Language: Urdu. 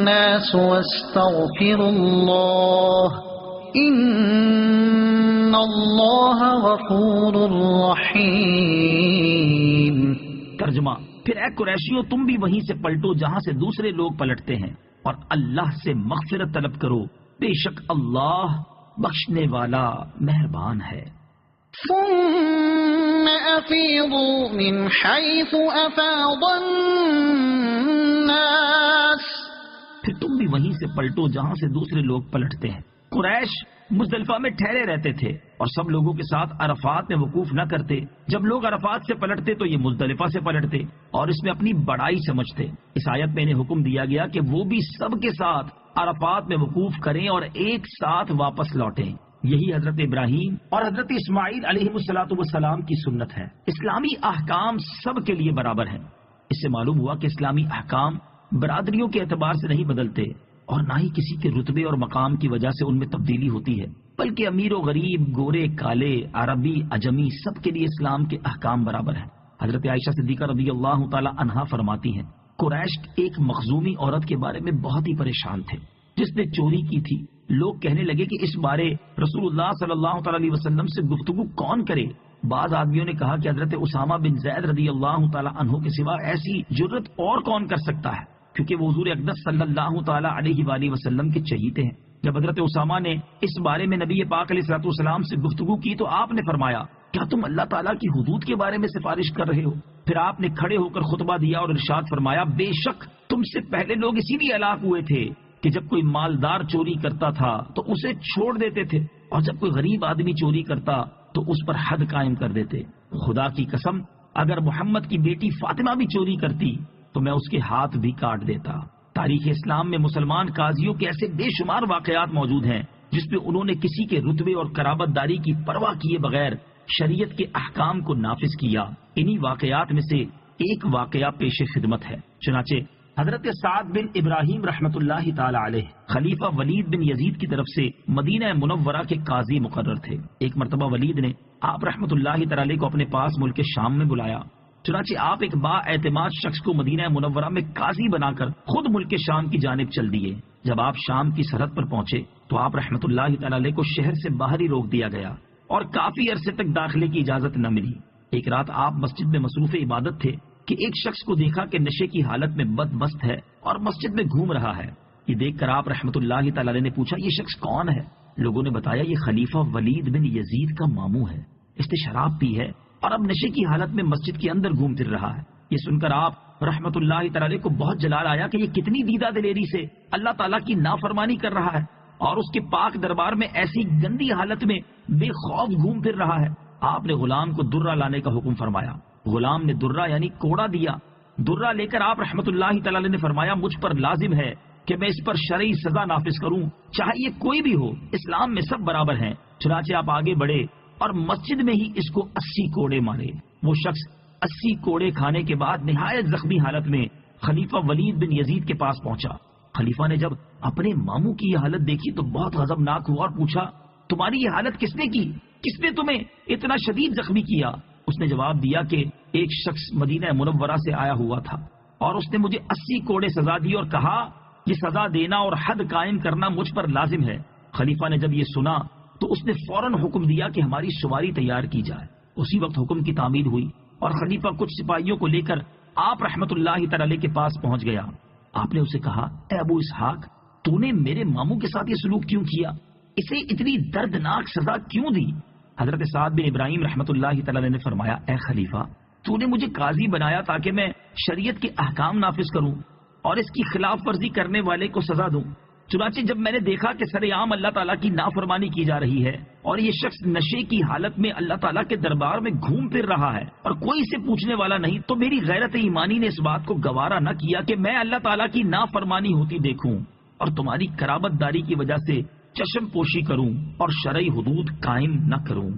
الناس واستغفروا الله ان اللہ غفور رحیم۔ ترجمہ: پھر اے قریشیوں، تم بھی وہیں سے پلٹو جہاں سے دوسرے لوگ پلٹتے ہیں، اور اللہ سے مغفرت طلب کرو، بے شک اللہ بخشنے والا مہربان ہے۔ ثم افیضوا من حیث افاض الناس، پھر تم بھی وہیں سے پلٹو جہاں سے دوسرے لوگ پلٹتے ہیں۔ قریش مزدلفہ میں ٹھہرے رہتے تھے اور سب لوگوں کے ساتھ عرفات میں وقوف نہ کرتے۔ جب لوگ عرفات سے پلٹتے تو یہ مزدلفہ سے پلٹتے اور اس میں اپنی بڑائی سمجھتے۔ اس آیت میں انہیں حکم دیا گیا کہ وہ بھی سب کے ساتھ عرفات میں وقوف کریں اور ایک ساتھ واپس لوٹیں۔ یہی حضرت ابراہیم اور حضرت اسماعیل علیہ السلام کی سنت ہے۔ اسلامی احکام سب کے لیے برابر ہیں۔ اس سے معلوم ہوا کہ اسلامی احکام برادریوں کے اعتبار سے نہیں بدلتے اور نہ ہی کسی کے رتبے اور مقام کی وجہ سے ان میں تبدیلی ہوتی ہے، بلکہ امیر و غریب، گورے کالے، عربی اجمی، سب کے لیے اسلام کے احکام برابر ہیں۔ حضرت عائشہ صدیقہ رضی اللہ تعالی عنہا فرماتی ہیں، قریش ایک مخزومی عورت کے بارے میں بہت ہی پریشان تھے جس نے چوری کی تھی۔ لوگ کہنے لگے کہ اس بارے رسول اللہ صلی اللہ تعالی علیہ وسلم سے گفتگو کون کرے؟ بعض آدمیوں نے کہا کہ حضرت اسامہ بن زید رضی اللہ تعالی عنہ کے سوا ایسی جرت اور کون کر سکتا ہے، کیونکہ وہ حضور اقدس صلی اللہ تعالی علیہ وآلہ وسلم کے چہیتے ہیں۔ جب حضرت اسامہ نے اس بارے میں نبی پاک علیہ الصلوۃ والسلام سے گفتگو کی تو آپ نے فرمایا، کیا تم اللہ تعالیٰ کی حدود کے بارے میں سفارش کر رہے ہو؟ پھر آپ نے کھڑے ہو کر خطبہ دیا اور ارشاد فرمایا، بے شک تم سے پہلے لوگ اسی لیے ہلاک ہوئے تھے کہ جب کوئی مالدار چوری کرتا تھا تو اسے چھوڑ دیتے تھے، اور جب کوئی غریب آدمی چوری کرتا تو اس پر حد قائم کر دیتے۔ خدا کی قسم، اگر محمد کی بیٹی فاطمہ بھی چوری کرتی تو میں اس کے ہاتھ بھی کاٹ دیتا۔ تاریخ اسلام میں مسلمان قاضیوں کے ایسے بے شمار واقعات موجود ہیں جس میں انہوں نے کسی کے رتبے اور قرابت داری کی پرواہ کیے بغیر شریعت کے احکام کو نافذ کیا۔ انہی واقعات میں سے ایک واقعہ پیش خدمت ہے۔ چنانچہ حضرت سعد بن ابراہیم رحمۃ اللہ تعالی علیہ خلیفہ ولید بن یزید کی طرف سے مدینہ منورہ کے قاضی مقرر تھے۔ ایک مرتبہ ولید نے آپ رحمۃ اللہ تعالی علیہ کو اپنے پاس ملک شام میں بلایا۔ چنانچہ آپ ایک با اعتماد شخص کو مدینہ منورہ میں قاضی بنا کر خود ملک شام کی جانب چل دیے۔ جب آپ شام کی سرحد پر پہنچے تو آپ رحمۃ اللہ تعالی علیہ کو شہر سے باہر ہی روک دیا گیا اور کافی عرصے تک داخلے کی اجازت نہ ملی۔ ایک رات آپ مسجد میں مصروف عبادت تھے کہ ایک شخص کو دیکھا کہ نشے کی حالت میں بد مست ہے اور مسجد میں گھوم رہا ہے۔ یہ دیکھ کر آپ رحمۃ اللہ تعالی علیہ نے پوچھا، یہ شخص کون ہے؟ لوگوں نے بتایا، یہ خلیفہ ولید بن یزید کا ماموں ہے، اس نے شراب پی ہے اور اب نشے کی حالت میں مسجد کے اندر گھوم پھر رہا ہے۔ یہ سن کر آپ رحمۃ اللہ تعالی علیہ کو بہت جلال آیا کہ یہ کتنی دیدہ دلیری سے اللہ تعالیٰ کی نافرمانی کر رہا ہے اور اس کے پاک دربار میں ایسی گندی حالت میں بے خوف گھوم پھر رہا ہے۔ آپ نے غلام کو درہ لانے کا حکم فرمایا۔ غلام نے درہ یعنی کوڑا دیا۔ درہ لے کر آپ رحمۃ اللہ تعالی علیہ نے فرمایا، مجھ پر لازم ہے کہ میں اس پر شرعی سزا نافذ کروں، چاہے یہ کوئی بھی ہو، اسلام میں سب برابر ہیں۔ چنانچہ آپ آگے بڑھے اور مسجد میں ہی اس کو 80 کوڑے مارے۔ وہ شخص 80 کوڑے کھانے کے بعد نہایت زخمی حالت میں خلیفہ ولید بن یزید کے پاس پہنچا۔ خلیفہ نے جب اپنے ماموں کی یہ حالت دیکھی تو بہت غضبناک ہوا اور پوچھا، تمہاری یہ حالت کس نے کی؟ کس نے تمہیں اتنا شدید زخمی کیا؟ اس نے جواب دیا کہ ایک شخص مدینہ منورہ سے آیا ہوا تھا اور اس نے مجھے 80 کوڑے سزا دی اور کہا یہ سزا دینا اور حد قائم کرنا مجھ پر لازم ہے۔ خلیفہ نے جب یہ سنا تو اس نے فوراً حکم دیا کہ ہماری سواری تیار کی جائے۔ اسی وقت حکم کی تعمیل ہوئی اور خلیفہ کچھ سپاہیوں کو لے کر آپ رحمۃ اللہ تعالی کے پاس پہنچ گیا۔ آپ نے اسے کہا، اے ابو اسحاق، تو نے میرے ماموں کے ساتھ یہ سلوک کیوں کیا؟ اسے اتنی دردناک سزا کیوں دی؟ حضرت سعد بن ابراہیم رحمۃ اللہ تعالی نے فرمایا، اے خلیفہ، تو نے مجھے قاضی بنایا تاکہ میں شریعت کے احکام نافذ کروں اور اس کی خلاف ورزی کرنے والے کو سزا دوں۔ چنانچہ جب میں نے دیکھا کہ سر عام اللہ تعالیٰ کی نافرمانی کی جا رہی ہے اور یہ شخص نشے کی حالت میں اللہ تعالیٰ کے دربار میں گھوم پھر رہا ہے اور کوئی اسے پوچھنے والا نہیں، تو میری غیرت ایمانی نے اس بات کو گوارا نہ کیا کہ میں اللہ تعالیٰ کی نافرمانی ہوتی دیکھوں اور تمہاری قرابت داری کی وجہ سے چشم پوشی کروں اور شرعی حدود قائم نہ کروں۔